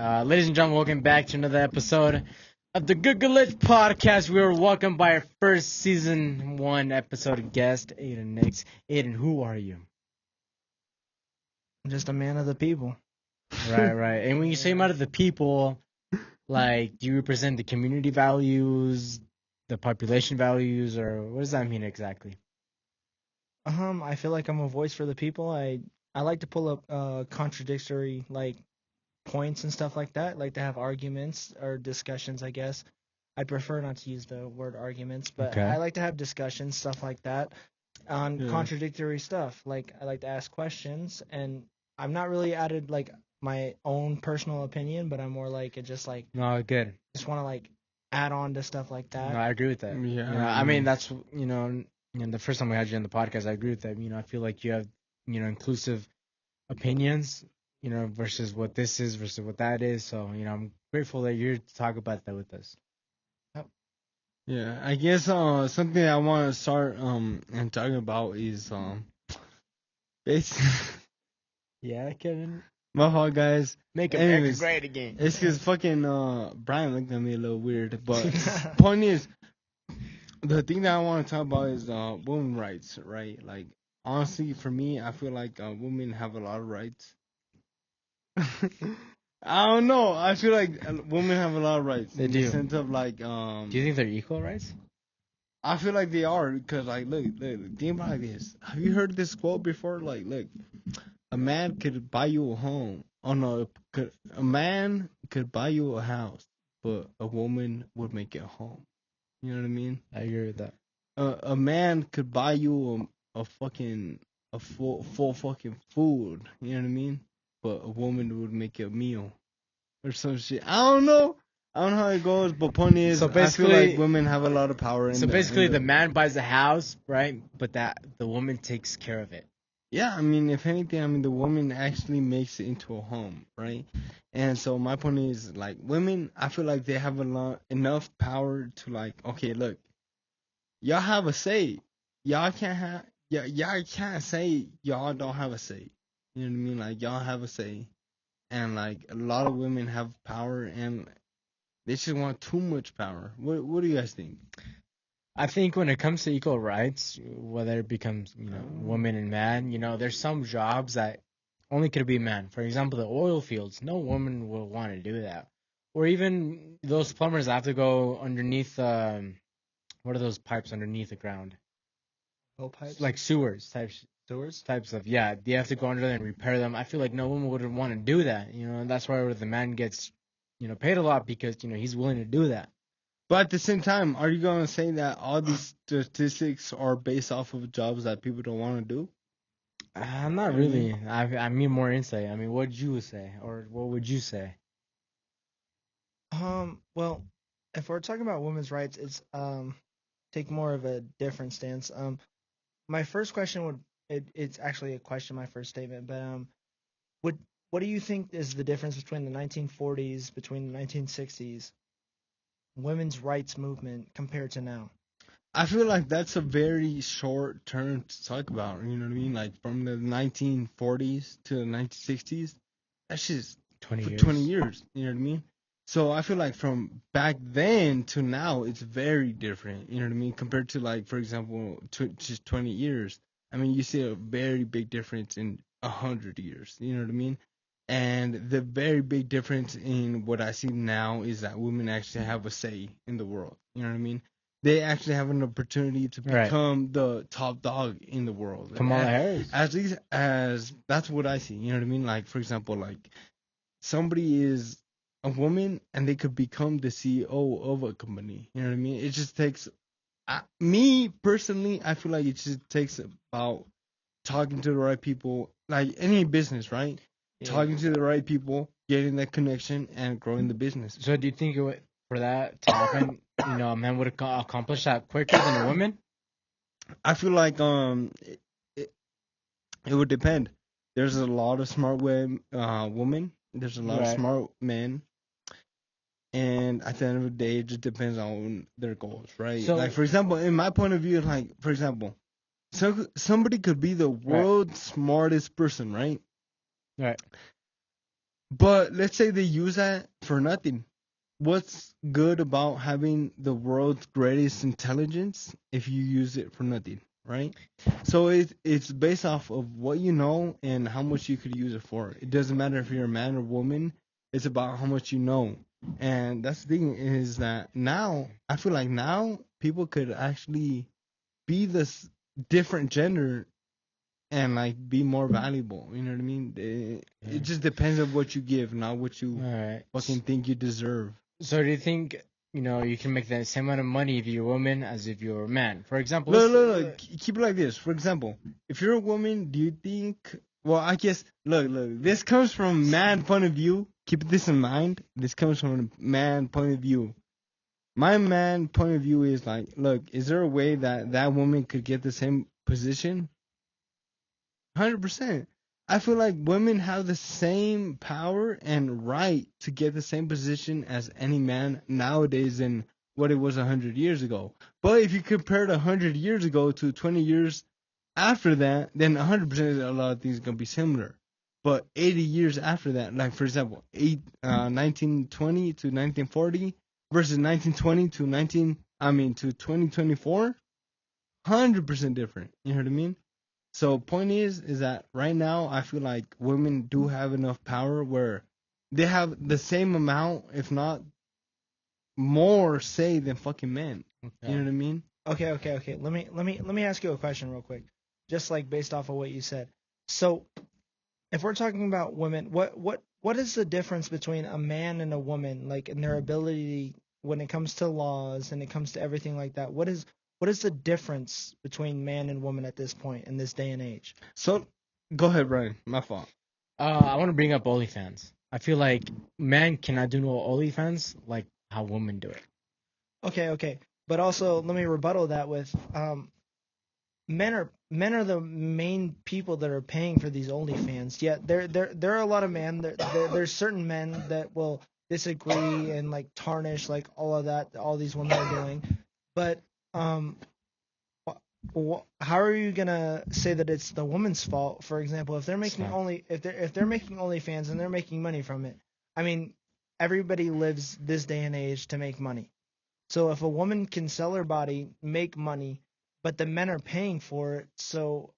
Ladies and gentlemen, welcome back to another episode of the Good Glitch Podcast. We are welcomed by our first season 1 episode guest, Aiden Nix. Aiden, who are you? I'm just a man of the people. Right. And when you say man of the people, like, do you represent the community values, the population values, or what does that mean exactly? I feel like I'm a voice for the people. I like to pull up contradictory points and stuff like that. I like to have arguments or discussions, I guess. I prefer not to use the word arguments, but Okay. I like to have discussions, stuff like that, on contradictory stuff. Like, I like to ask questions, and I'm not really added my own personal opinion, but I'm more like it just No, good. just want to add on to stuff like that. No, I agree with that. Yeah. I mean, that's, the first time we had you on the podcast, I agree with that. I feel like you have, inclusive opinions, versus what this is versus what that is. So, I'm grateful that you're here to talk about that with us. Yeah, I guess something I want to start and talking about is basically Yeah, Kevin. my fault, guys. Make America Anyways, great again. It's because fucking Brian looked at me a little weird, but point is, the thing that I want to talk about is women rights, right? Like, honestly, for me, I feel like women have a lot of rights. I don't know. I feel like women have a lot of rights. They in do. the sense of Do you think they're equal rights? I feel like they are because, look, think about it like this. Have you heard this quote before? Like, look, a man could buy you a home. Oh no, a man could buy you a house, but a woman would make it a home. You know what I mean? I agree with that. A man could buy you a full fucking food. You know what I mean? But a woman would make it a meal or some shit. I don't know how it goes, but point is, So I feel basically- like women have a lot of power. So basically, the man buys the house, right? But the woman takes care of it. Yeah, I mean, if anything, the woman actually makes it into a home, right? And so my point is, women, I feel like they have enough power to, okay, look, y'all have a say. Y'all can't say y'all don't have a say. You know what I mean? Like, y'all have a say. And, a lot of women have power, and they just want too much power. What do you guys think? I think when it comes to equal rights, whether it becomes, woman and man, there's some jobs that only could be men. For example, the oil fields, no woman will want to do that. Or even those plumbers that have to go underneath, what are those pipes underneath the ground? Oil pipes? Like sewers types of, yeah, they have to go under there and repair them. I feel like no woman would want to do that, and that's why the man gets, paid a lot because, he's willing to do that. But at the same time, are you going to say that all these statistics are based off of jobs that people don't want to do? Not really. I mean more insight. I mean, what would you say, or what would you say? Well, if we're talking about women's rights, it's take more of a different stance. My first question it's actually a question, my first statement, but what do you think is the difference between the 1940s, between the 1960s, women's rights movement compared to now? I feel like that's a very short term to talk about. You know what I mean? Like, from the 1940s to the 1960s, that's just 20 years. 20 years. You know what I mean? So I feel like from back then to now, it's very different. You know what I mean? Compared to, for example, just 20 years. I mean, you see a very big difference in 100 years. You know what I mean? And the very big difference in what I see now is that women actually have a say in the world. You know what I mean? They actually have an opportunity to become the top dog in the world. Kamala Harris. At least as that's what I see. You know what I mean? Like, for example, somebody is a woman and they could become the CEO of a company. You know what I mean? It just takes, me personally, I feel like it just takes about talking to the right people, like any business, right? Yeah. Talking to the right people, getting that connection, and growing the business. So do you think for that to happen, a man would accomplish that quicker than a woman? I feel like it would depend. There's a lot of smart women. There's a lot of smart men. And at the end of the day, it just depends on their goals, right? So, for example, in my point of view, for example, somebody could be the world's smartest person, right? Right. But let's say they use that for nothing. What's good about having the world's greatest intelligence if you use it for nothing, right? So it's based off of what you know and how much you could use it for. It doesn't matter if you're a man or woman. It's about how much you know. And that's the thing is that now I feel like now people could actually be this different gender and like be more valuable. You know what I mean? It just depends on what you give, not what you All right. fucking think you deserve. So do you think you can make the same amount of money if you're a woman as if you're a man? For example, Look. Keep it like this. For example, if you're a woman, do you think? Well, I guess. Look. This comes from a man point of view. Keep this in mind. This comes from a man point of view. My man point of view is like, look, is there a way that that woman could get the same position? 100%. I feel like women have the same power and right to get the same position as any man nowadays than what it was 100 years ago. But if you compare it 100 years ago to 20 years after that, then 100% a lot of things are going to be similar. But 80 years after that, like for example, 1920 to 1940 versus 1920 to 2024, 100% different. You know what I mean? So point is that right now I feel like women do have enough power where they have the same amount, if not more, say than fucking men. You know what I mean? Okay. Let me ask you a question real quick, just like based off of what you said. So, if we're talking about women, what is the difference between a man and a woman, like in their ability when it comes to laws and it comes to everything like that? What is the difference between man and woman at this point in this day and age? So go ahead, Brian. My fault. I want to bring up OnlyFans. I feel like men cannot do no OnlyFans like how women do it. Okay. But also, let me rebuttal that with men are the main people that are paying for these OnlyFans. Yet there are a lot of men. There's certain men that will disagree and like tarnish like all of that, all these women are doing. But how are you gonna say that it's the woman's fault? For example, if they're making if they're making OnlyFans and they're making money from it, I mean, everybody lives this day and age to make money. So if a woman can sell her body, make money, but the men are paying for it, so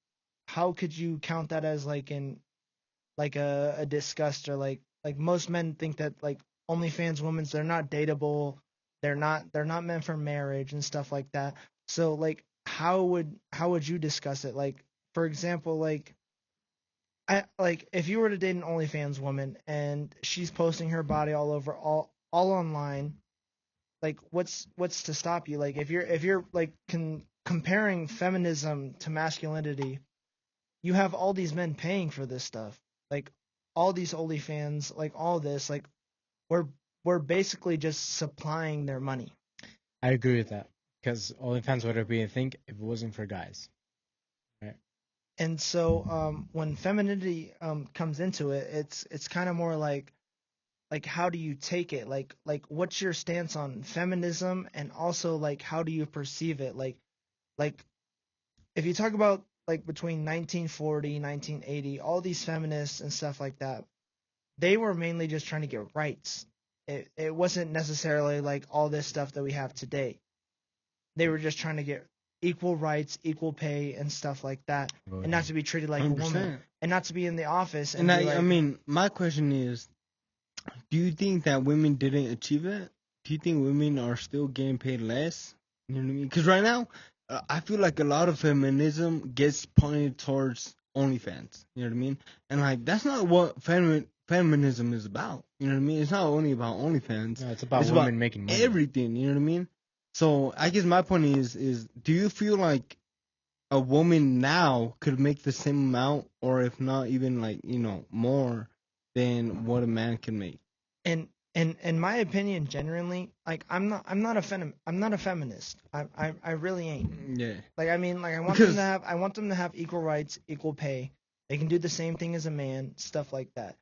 how could you count that as like a disgust, or like most men think that like OnlyFans women, they're not dateable, they're not meant for marriage and stuff like that. So like how would you discuss it? Like for example, like if you were to date an OnlyFans woman and she's posting her body all over all online, like what's to stop you? Like if you're like comparing feminism to masculinity, you have all these men paying for this stuff, like all these OnlyFans, like all this, like we're we're basically just supplying their money. I agree with that because OnlyFans would be a thing if it wasn't for guys. Right. And so when femininity comes into it, it's kind of more like how do you take it? Like what's your stance on feminism, and also like how do you perceive it? Like if you talk about like between 1940, 1980, all these feminists and stuff like that, they were mainly just trying to get rights. It wasn't necessarily like all this stuff that we have today. They were just trying to get equal rights, equal pay, and stuff like that, and not to be treated like a woman, 100%. and not to be in the office. And be I mean, my question is, do you think that women didn't achieve it? Do you think women are still getting paid less? You know what I mean? Because right now, I feel like a lot of feminism gets pointed towards OnlyFans. You know what I mean? And like, that's not what feminism is about. You know what I mean? It's not only about OnlyFans. No, it's about women making money. Everything. You know what I mean? So I guess my point is do you feel like a woman now could make the same amount, or if not even like more than what a man can make? And in my opinion, genuinely, like I'm not a feminist. I really ain't. Yeah. Like I mean, like Because- I want them to have equal rights, equal pay. They can do the same thing as a man, stuff like that.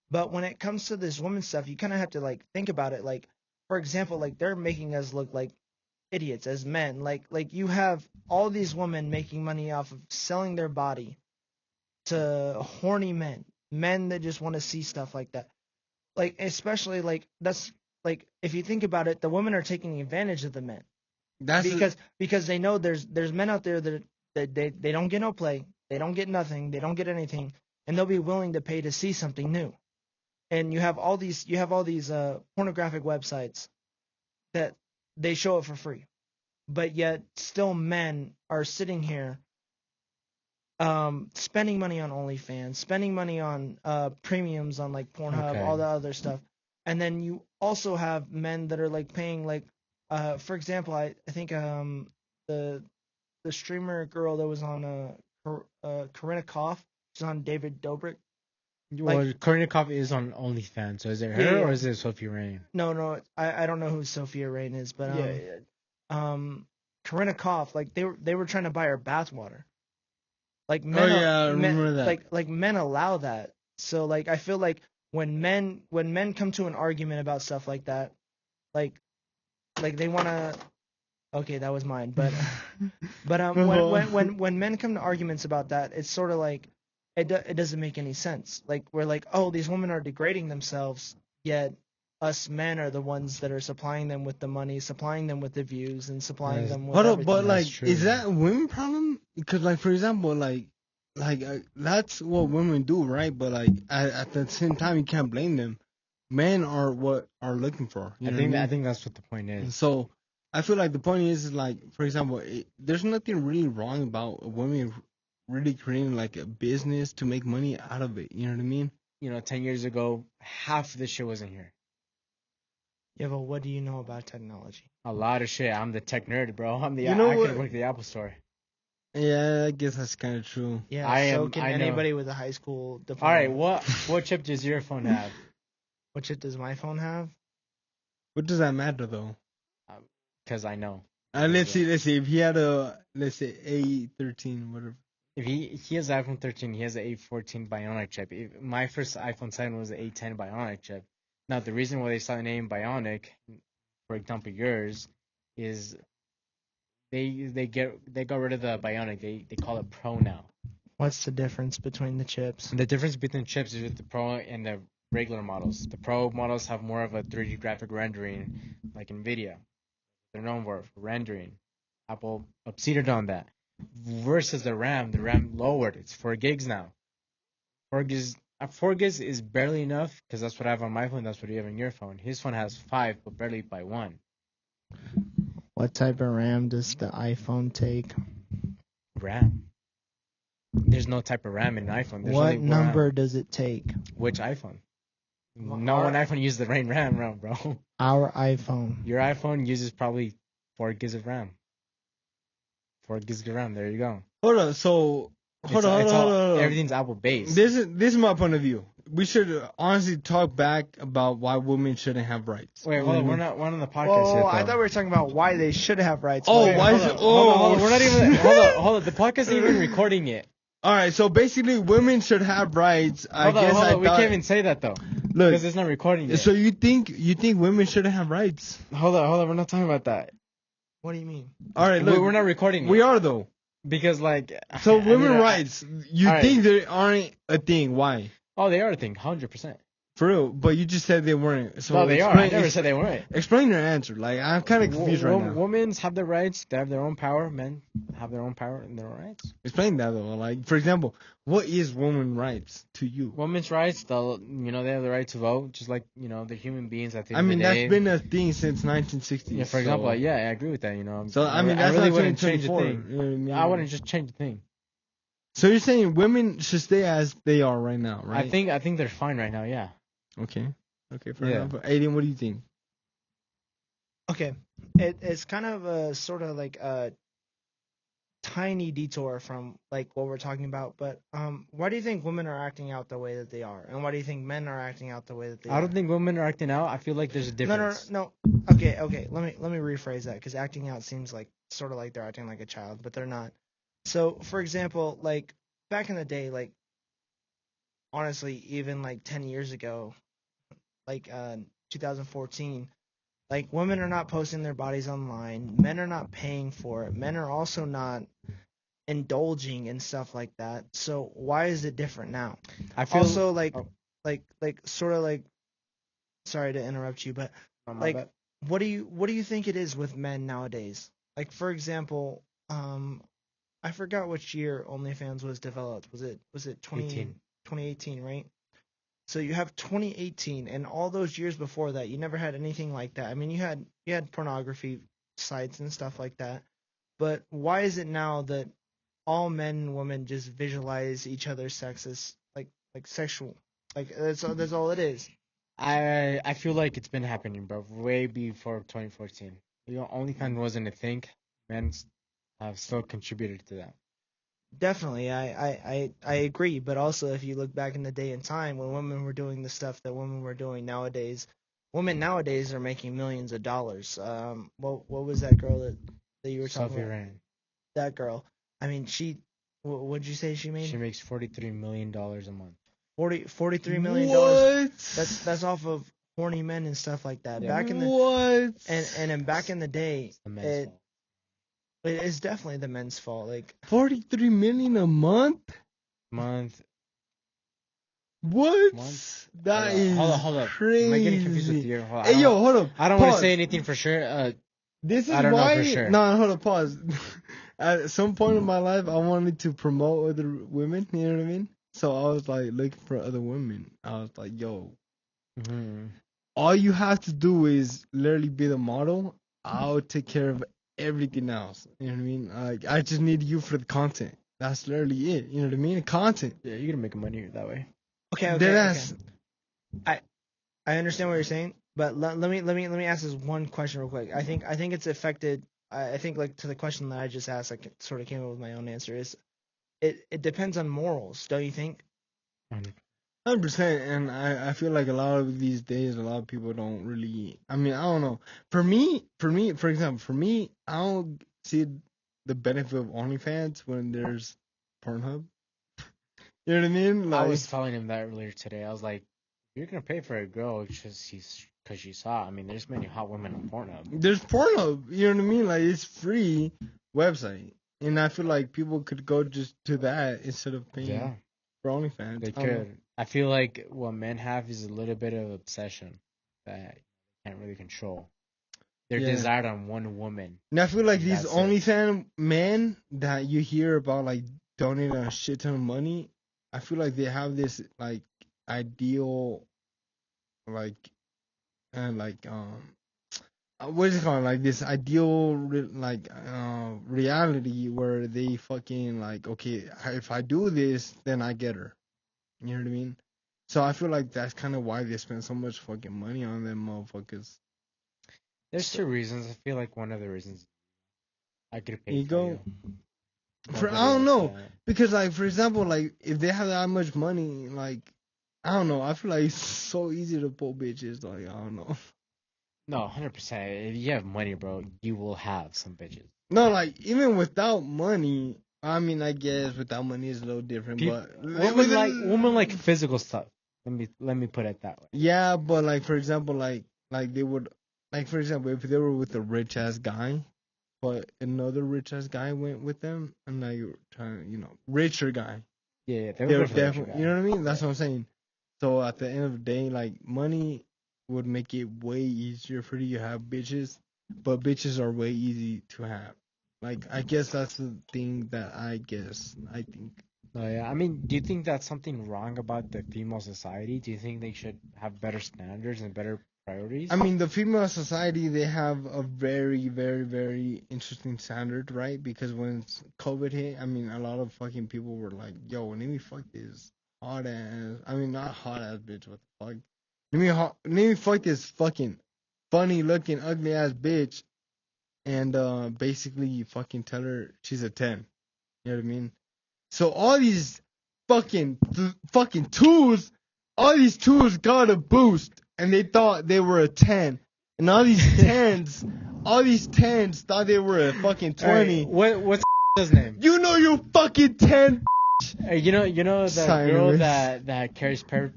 But when it comes to this woman stuff, you kind of have to like think about it. Like for example, like they're making us look like idiots as men. Like you have all these women making money off of selling their body to horny men that just want to see stuff like that. like especially like that's like if you think about it, the women are taking advantage of the men That's because they know there's men out there that they don't get no play, they don't get nothing, they don't get anything, and they'll be willing to pay to see something new. And you have all these pornographic websites that they show it for free, but yet still men are sitting here spending money on OnlyFans, spending money on premiums on like Pornhub, Okay. all that other stuff. And then you also have men that are like paying like for example, I think the the streamer girl that was on Corinna Koff, she's on David Dobrik. Well, Kornikov is on OnlyFans, so is it her Yeah. or is it Sophie Rain? No, I don't know who Sophia Rain is, but Corinna Koff, like they were trying to buy her bathwater. Like men, I remember men that. like men allow that. So like I feel like when men come to an argument about stuff like that, like they want to. Okay, that was mine, but when men come to arguments about that, it's sort of like it doesn't make any sense. Like we're like, oh, these women are degrading themselves, yet us men are the ones that are supplying them with the money, supplying them with the views, and supplying them with Hold up, everything. but That's like, true. is that a women problem? Because like, for example, that's what women do, right? But like, at the same time, you can't blame them. Men are what are looking for. You know what I I mean? think that's what the point is. So I feel like the point is like, for example, there's nothing really wrong about women really creating like a business to make money out of it. You know what I mean? 10 years ago, half of this shit wasn't here. Yeah, but what do you know about technology? A lot of shit. I'm the tech nerd, bro. I what? could work the Apple Store. Yeah, I guess that's kind of true. Yeah, I can know. anybody with a high school All diploma. right, what chip does your phone have? What chip does my phone have? What does that matter though? Because I know. Let's see. If he had let's say A13, whatever. If he has iPhone 13, he has an A14 Bionic chip. My first iPhone 7 was an A10 Bionic chip. Now the reason why they started the name Bionic, for example yours, is they got rid of the Bionic. They call it Pro now. What's the difference between the chips? The difference between chips is with the Pro and the regular models. The Pro models have more of a 3D graphic rendering, like NVIDIA. They're known for rendering. Apple succeeded on that. Versus the RAM lowered. It's 4 gigs now. 4 gigs is barely enough because that's what I have on my phone. That's what you have on your phone. His phone has 5, but barely by 1. What type of RAM does the iPhone take? RAM. There's no type of RAM in an iPhone. There's What only number RAM. does it take? Which iPhone? No one iPhone uses the RAM, bro. Our iPhone. Your iPhone uses probably 4 gigs of RAM. 4 gigs of RAM. There you go. Hold on. So hold on. Everything's Apple based. This is my point of view. We should honestly talk back about why women shouldn't have rights. Wait, hold on. We're not on the podcast Oh, yet. I though. thought we were talking about why they should have rights. Oh, Wait, why hold is on. it? Hold on. Oh, We're not even. Hold on. The podcast isn't even recording it. All right. So basically, women should have rights. Hold on. We can't even say that though. Look, Because it's not recording yet. so you think women shouldn't have rights? Hold on. We're not talking about that. What do you mean? All right. Look, We're not recording it. we are though. Because like. So I women mean, rights, you all right. think they aren't a thing? Why? Oh, they are a thing. 100%. For real, but you just said they weren't. So No, they are. I never said they weren't. Explain your answer. Like I'm kind of confused right now. Women have their rights. They have their own power. Men have their own power and their own rights. Explain that though. Like for example, what is women rights to you? Women's rights, they have the right to vote, just like they're human beings at the I end mean, of the day. that's been a thing since 1960s. Yeah, for example, I agree with that. So I mean, I that's really not wouldn't change a 2024. thing. You know what I mean? I wouldn't just change a thing. So you're saying women should stay as they are right now, right? I think they're fine right now. Yeah. Okay, fair Yeah. enough. Aiden, what do you think? Okay, it's kind of a sort of like a tiny detour from like what we're talking about, but why do you think women are acting out the way that they are, and why do you think men are acting out the way that they are? I don't think women are acting out. I feel like there's a difference. No. Okay. Let me rephrase that because acting out seems like sort of like they're acting like a child, but they're not. So, for example, like back in the day, like honestly, even like 10 years ago, like 2014, like women are not posting their bodies online. Men are not paying for it. Men are also not indulging in stuff like that. So why is it different now? I feel Also, oh. like sort of like sorry to interrupt you, but Oh, my like, bad. what do you think it is with men nowadays? Like, for example, I forgot which year OnlyFans was developed. Was it 18. 2018, right? So you have 2018, and all those years before that, you never had anything like that. I mean, you had pornography sites and stuff like that. But why is it now that all men and women just visualize each other's sex as like sexual? Like that's all it is. I feel like it's been happening, bro, way before 2014. OnlyFans wasn't a thing. Men have still contributed to that. Definitely, I agree. But also, if you look back in the day and time when women were doing the stuff that women were doing nowadays, women nowadays are making millions of dollars. What was that girl that you were talking Sophie about? Rand. That girl. I mean, what'd you say she made? She makes $43 million a month. 43 million dollars. What? That's off of horny men and stuff like that. Yeah. Back in the What? and back in the day, It's the men's fault. it is definitely the men's fault. Like, 43 million a month? Month. What? Month? That is Hold up. crazy. Am I getting confused with the year? Hey, yo, hold up. I don't want to Pause. say anything for sure. This is I don't know why. for sure. No, hold up. Pause. At some point in my life, I wanted to promote other women. You know what I mean? So I was like looking for other women. I was like, yo, Mm-hmm. all you have to do is literally be the model. I'll take care of everything else. You know what I mean? Like, I just need you for the content. That's literally it. You know what I mean? Content. Yeah, you're gonna make money that way. okay. Deadass. I understand what you're saying, but let me ask this one question real quick. I think it's affected. I think, like, to the question that I just asked, sort of came up with my own answer. Is it depends on morals, don't you think? 100%, and I feel like a lot of these days, a lot of people don't really. I mean, I don't know. For me, for example, I don't see the benefit of OnlyFans when there's Pornhub. You know what I mean? I Like, was telling him that earlier today. I was like, you're gonna pay for a girl because she saw. I mean, there's many hot women on Pornhub. there's Pornhub. You know what I mean? Like, it's free website, and I feel like people could go just to that instead of paying Yeah, for OnlyFans. they I don't know. could. I feel like what men have is a little bit of obsession that you can't really control. They're Yeah. desired on one woman. And I feel like And these that's it. OnlyFans men that you hear about, like, donating a shit ton of money, I feel like they have this, like, ideal, like, and like, what is it called? Like, this ideal, reality where they fucking, like, okay, if I do this, then I get her. You know what I mean? So I feel like that's kind of why they spend so much fucking money on them motherfuckers. There's two reasons. I feel like one of the reasons I could pay for Ego. you. For Nobody I don't is, know, because, like, for example, like, if they have that much money, like, I don't know, I feel like it's so easy to pull bitches. Like, I don't know. No, 100%. If you have money, bro, you will have some bitches. No, like, even without money, I mean, I guess without money is a little different, but Women like physical stuff. Let me put it that way. yeah, but, like, for example, like they would, like, for example, if they were with a rich ass guy, but another rich ass guy went with them, and now you're trying, richer guy. Yeah, They they were would go for the definitely, you know what I mean? That's what I'm saying. So at the end of the day, like, money would make it way easier for you to have bitches, but bitches are way easy to have. Like, I guess that's the thing that I think. Oh yeah, I mean, do you think that's something wrong about the female society? Do you think they should have better standards and better priorities? I mean, the female society, they have a very, very, very interesting standard, right? Because when COVID hit, I mean, a lot of fucking people were like, yo, let me fuck this hot ass, I mean, not hot ass bitch, what the fuck? Let me fuck this fucking funny looking, ugly ass bitch, and basically you fucking tell her she's a 10. You know what I mean? So all these fucking tools, all these tools got a boost, and they thought they were a 10. And all these 10s, thought they were a fucking 20. Alright, what's his name? You know you fucking 10. Hey, you know the Sorry, girl miss. that carries pepper.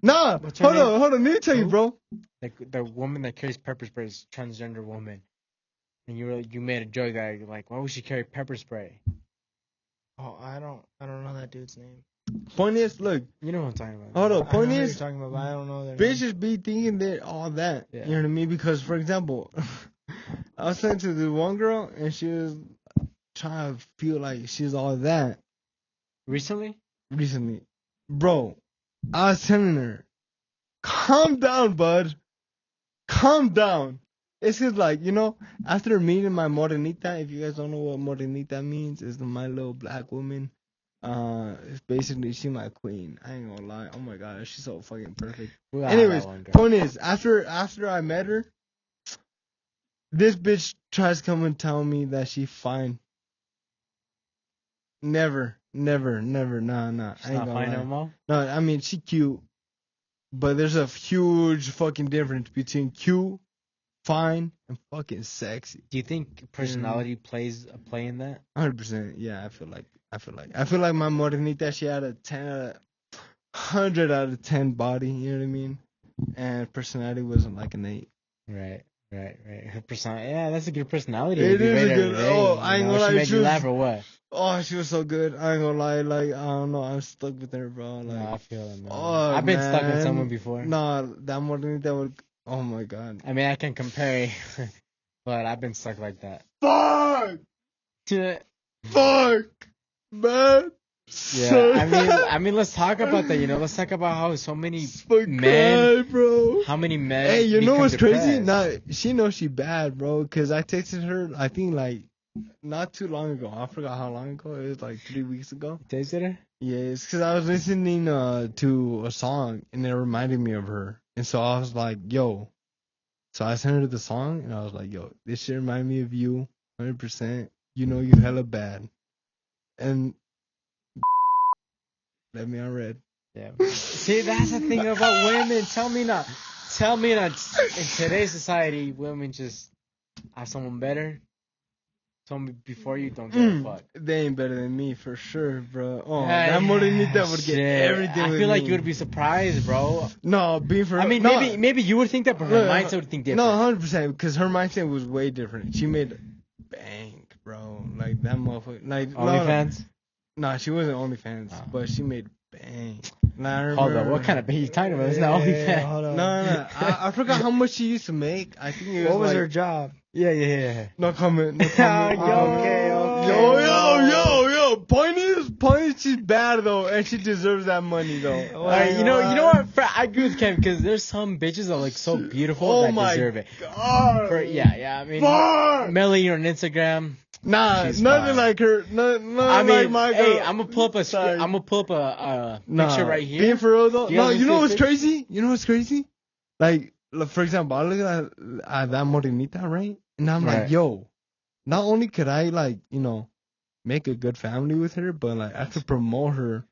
Nah, What's her hold name? on. Let me tell you, Who? bro. The woman that carries pepper spray is a transgender woman, and you made a joke that like, why would she carry pepper spray? Oh, I don't know that dude's name. Point is, look, You know what I'm talking about. hold up. I Point know who is, you're talking about, but I don't know their bitches be thinking they're all that. Yeah. You know what I mean? Because, for example, I was talking to the one girl, and she was trying to feel like she's all that Recently? recently. Bro, I was telling her, calm down, bud. Calm down. It's just like, after meeting my morenita, if you guys don't know what morenita means, it's my little black woman. It's basically, she my queen. I ain't gonna lie. Oh my god, she's so fucking perfect. We gotta have Anyways, that one, girl. point is, after I met her, this bitch tries to come and tell me that she fine. Never. Nah. She's I ain't not gonna fine lie. no more. No, I mean, she cute. But there's a huge fucking difference between cute, fine, and fucking sexy. Do you think personality plays a play in that? 100%. Yeah, I feel like my morenita, she had a 100 out of 10 body, you know what I mean? And personality wasn't like an 8. Right. Her personality. Yeah, that's a good personality. It to be is a rated good. an A, Oh, you I ain't know? gonna lie. She made She you was, laugh or what? oh, she was so good. I ain't gonna lie. Like, I don't know. I'm stuck with her, bro. Like, No, I feel it, man. oh, I've been stuck with man. someone before. Nah, that morenita would. Oh my god. I mean, I can compare, but I've been stuck like that. Fuck, Yeah, man. I mean, let's talk about that. Let's talk about how so many men, bro. how many men. Hey, you know become what's crazy? depressed. Nah, she knows she bad, bro. Cause I texted her, I think like not too long ago. I forgot how long ago. It was like 3 weeks ago. Tasted her? Yeah, it's cause I was listening to a song and it reminded me of her, and so I was like, yo. So I sent her the song and I was like, yo, this shit remind me of you, 100%. You know you hella bad, and let me on red. Yeah. See, that's the thing about women. Tell me not. In today's society, women just have someone better. Someone before you don't give a fuck. They ain't better than me for sure, bro. Oh, Yeah, that morenita would get shit. everything. I with feel like me. you would be surprised, bro. No, being for. I mean, no, maybe you would think that, but her Look, mindset would think different. No, 100%, because her mindset was way different. She made bank, bro. Like that motherfucker. Like OnlyFans? No, she wasn't OnlyFans, Oh. but she made bank. Nah, I Hold remember. on, what kind of baby you talking about? It's not OnlyFans. hold on. No. I forgot how much she used to make. I think it was What was like, her job? Yeah. No comment. No Yo, comment. okay. Yo. Point is, she's bad though, and she deserves that money though. Alright, you know what? I agree with Ken because there's some bitches that are like so beautiful that deserve it. God. I mean, Fuck. Melly on Instagram. Nah, She's nothing fine. like her. Nothing I mean, like my girl. hey, I'm gonna pull up a picture right here. Being for real though. You No, guys you know see a what's picture? crazy? You know what's crazy? Like, look, for example, I look at that morenita, right? And I'm Right. like, yo, not only could I like, make a good family with her, but like I could promote her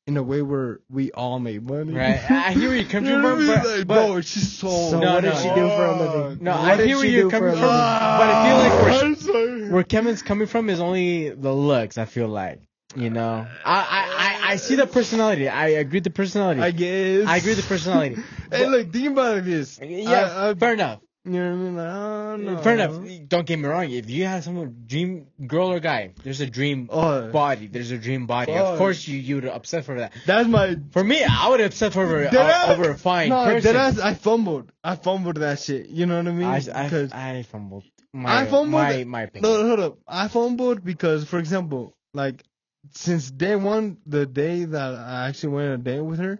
in a way where we all make money. Right. I hear where you're coming You know from, what I mean? but, Like, but bro, she's So No, what did no. she do for a living? no, What I did hear where she you're do coming for a from, living? but I feel like I'm sorry. where Kevin's coming from is only the looks. I feel like, I see the personality. I agree with the personality. I guess. I agree with the personality. Hey, look, think about it this. Yeah, fair enough. You know what I mean? Like, I don't know. Fair enough. Don't get me wrong. If you have someone dream girl or guy, there's a dream Oh, body. There's a dream body. Oh. Of course, you would upset for that. that's my. For me, I would upset for over a fine No, person. deadass, I fumbled that shit. You know what I mean? Because I fumbled. I fumbled. My opinion. No, hold up. I fumbled because, for example, like since day one, the day that I actually went on a date with her,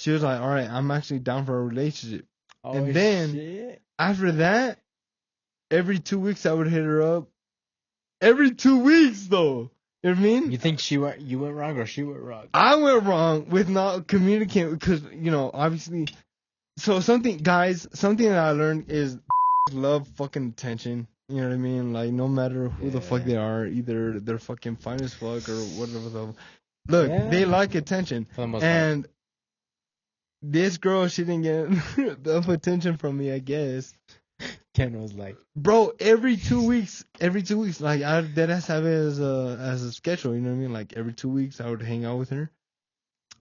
she was like, "All right, I'm actually down for a relationship." Oh, and then- shit. After that, every 2 weeks I would hit her up. Every 2 weeks, though. You know what I mean? You think you went wrong or she went wrong? I went wrong with not communicating because, obviously. So something that I learned is love fucking attention. You know what I mean? Like, no matter who the fuck they are, either they're fucking fine as fuck or whatever the. Look, Yeah. they like attention. For the most part. And this girl, she didn't get enough attention from me, I guess. Ken was like, Bro, every 2 weeks, like I deadass have it as a schedule. You know what I mean? Like every 2 weeks, I would hang out with her.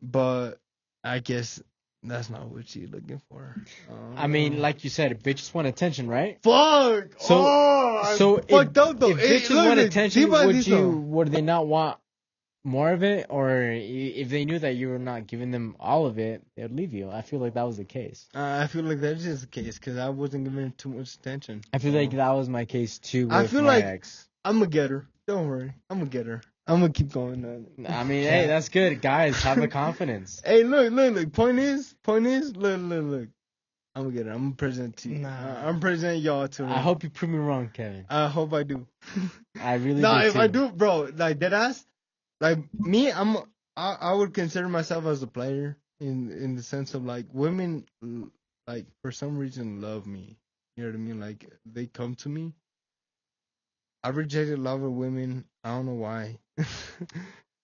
But I guess that's not what she's looking for. I mean, like you said, bitches want attention, right? Fuck. So fucked up though. If bitches want attention, would they not want more of it, or if they knew that you were not giving them all of it, they would leave you. I feel like that was the case. I feel like that's just the case because I wasn't giving it too much attention. I feel like that was my case too with I feel my like- ex. I'm gonna get her. Don't worry. I'm gonna get her. I'm gonna keep going on. I mean, hey, that's good. Guys, have the confidence. Hey, look. Point is, look. I'm gonna get her. I'm gonna present to you. Nah. I'm presenting y'all to her. I hope you prove me wrong, Kevin. I hope I do. I really No, do if too. I do, bro, like that ass, like me, I would consider myself as a player in the sense of like women, like for some reason love me. You know what I mean? Like they come to me. I rejected a lot of women. I don't know why.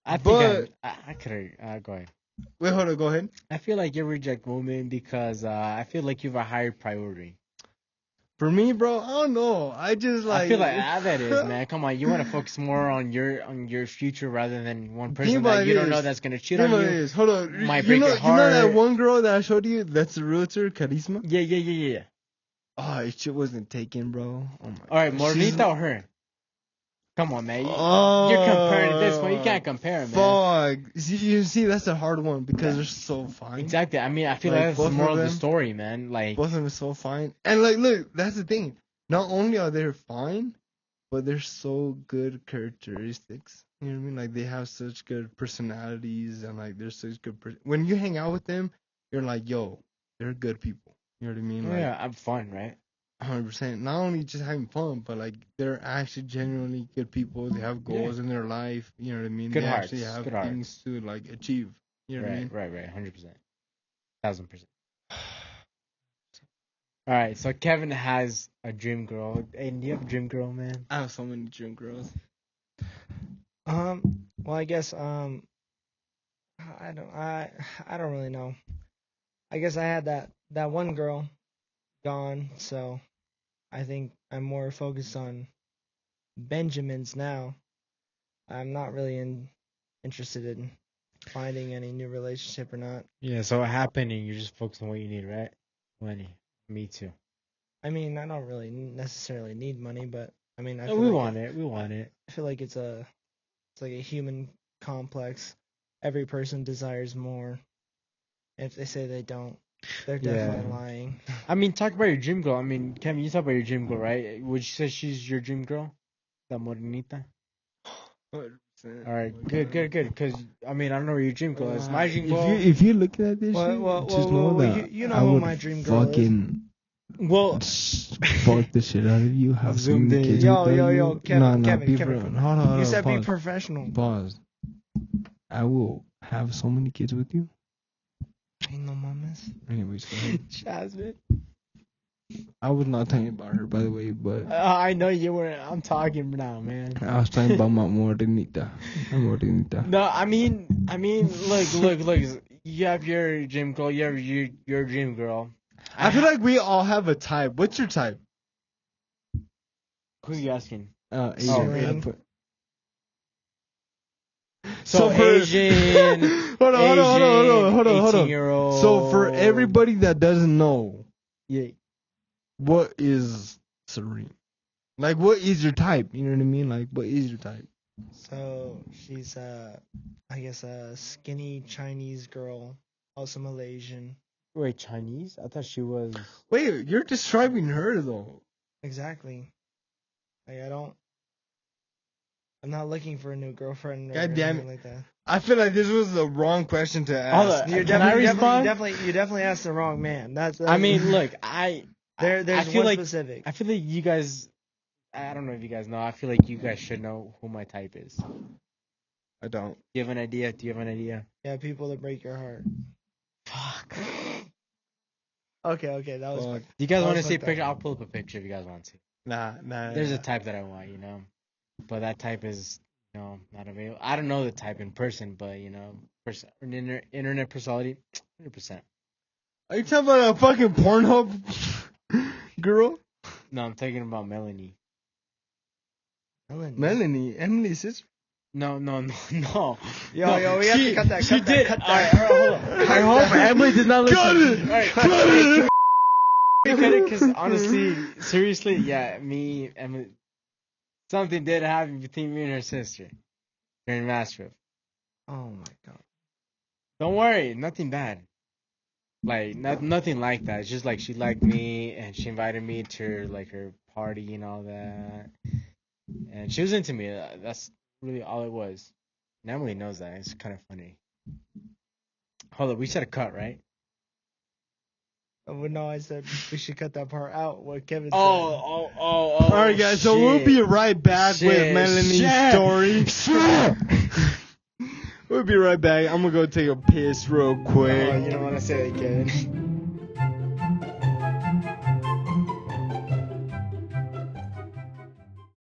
I think but- I could go ahead. Wait, hold on. Go ahead. I feel like you reject women because I feel like you have a higher priority. For me, bro, I don't know. I just like. I feel like that is, man. Come on, you want to focus more on your future rather than one person about that you don't this. know that's gonna cheat Think on about you. this. Hold on. Might You break know, your you know that heart. one girl that I showed you? That's the realtor, Charisma. Yeah. Oh, it shit wasn't taken, bro. Oh my. All right, God. She's- Mornita or her? Come on, man. Oh, You're comparing this one. You can't compare, man. Fuck. You see, that's a hard one because they're so fine. Exactly. I mean, I feel Like, like that's both the of moral of the them- story, man. Like, Both of them are so fine. And like, look, that's the thing. Not only are they fine, but they're so good characteristics. You know what I mean? Like they have such good personalities and like they're such good. When you hang out with them, you're like, yo, they're good people. You know what I mean? Like, yeah, I'm fun, right? 100%. Not only just having fun, but like they're actually genuinely good people. They have goals in their life. You know what I mean? Good they hearts, actually have good things to like achieve. You know what I mean? Right. 100%. 1000%. All right, so Kevin has a dream girl. Hey, do you have a dream girl, man? I have so many dream girls. Well, I guess I don't really know. I guess I had that one girl gone, so I think I'm more focused on Benjamins now. I'm not really interested in finding any new relationship or not. Yeah, so what happened and you're just focused on what you need, right? Money. Me too. I mean, I don't really necessarily need money, but I mean, I No, feel we like want it. We want it. I feel like it's like a human complex. Every person desires more. If they say they don't, they're definitely lying. I mean, talk about your dream girl. I mean, Kevin, you talk about your dream girl, right? Would you say she's your dream girl? La morenita? 100%. All right, good. Because, I mean, I don't know where your dream girl is. My dream girl... If you're looking at this shit, Well, just know that you know I who would my dream girl is. fucking Well, fuck the shit out of you. Have so Zoomed many in. kids Yo, with yo, you. yo, Kevin, be Kevin. pro- Hold on, You said pause. be professional. Pause. I will have so many kids with you. Ain't no mames. Anyways, go ahead. Jasmine. I was not talking about her, by the way, but I know you were. I'm talking now, man. I was talking about my morenita. No, I mean, look. You have your dream girl. You have your dream girl. I feel like we all have a type. What's your type? Who are you asking? Asian. yeah. So Asian. Hold on. 18-year-old. So for everybody that doesn't know, Yeah. what is Serene? Like, what is your type? You know what I mean? Like, what is your type? So she's I guess a skinny Chinese girl, also Malaysian. Wait, Chinese? I thought she was. Wait, you're describing her though. Exactly. Like I'm not looking for a new girlfriend or God damn anything like that. I feel like this was the wrong question to Hold ask. on. You Can I respond? You definitely asked the wrong man. That's I mean, look, there's there's feel one like specific. I feel like you guys. I don't know if you guys know. I feel like you guys should know who my type is. Do I don't. you have an idea? Do you have an idea? Yeah, people that break your heart. Fuck. Okay, that was. Fuck. Do you guys That want to was see a fucked up. picture? I'll pull up a picture if you guys want to. Nah. There's a type that I want, but that type is, not available. I don't know the type in person, but internet personality, 100%. Are you talking about a fucking Pornhub girl? No, I'm talking about Melanie. Melanie, Emily's sister. No. Yo, No, we have to cut that. She Cut did. that. All right, hold on. I hope Emily did not listen. Cut it! All right, Cut it! because honestly, seriously, yeah, me, Emily, something did happen between me and her sister during mass trip. Oh my god. Don't worry, nothing bad. Like nothing like that. It's just like she liked me and she invited me to like her party and all that. And she was into me. That's really all it was. And Emily knows that. It's kind of funny. Hold up, we said a cut, right? Oh, well, no, I said we should cut that part out. What Kevin said. Oh. All right, guys. So we'll be right back with Melanie's story. We'll be right back. I'm gonna go take a piss real quick. Oh, you don't want to say that again.